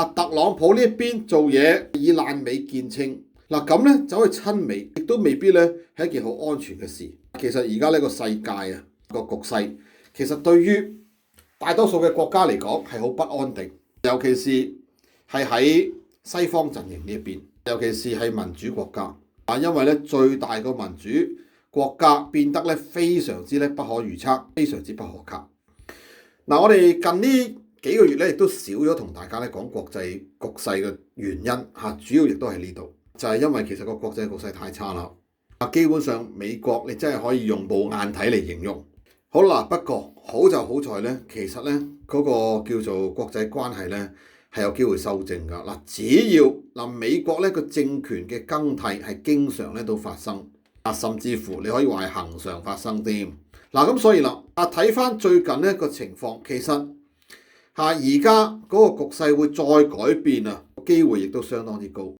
特朗普呢一邊做嘢以爛尾見稱，咁咧走去親美，亦都未必咧係一件好安全嘅事。其實而家呢個世界啊個局勢，其實對於大多數嘅國家嚟講係好不安定，尤其是係喺西方陣營呢一邊，尤其是係民主國家。因為咧最大個民主國家變得咧非常之咧不可預測，非常之不可靠。我哋近呢幾個月咧亦都少咗同大家咧講國際局勢嘅原因嚇，主要亦都係呢度，就係因為其實個國際局勢太差啦。基本上美國你真係可以用冇眼睇嚟形容。好啦，不過好就好在咧，其實咧嗰個叫做國際關係咧係有機會修正㗎。只要美國咧個政權嘅更替係經常咧都發生，甚至乎你可以話係恆常發生添。咁所以睇翻最近呢個情況，其實而家嗰個局勢會再改變機會亦都相當之高。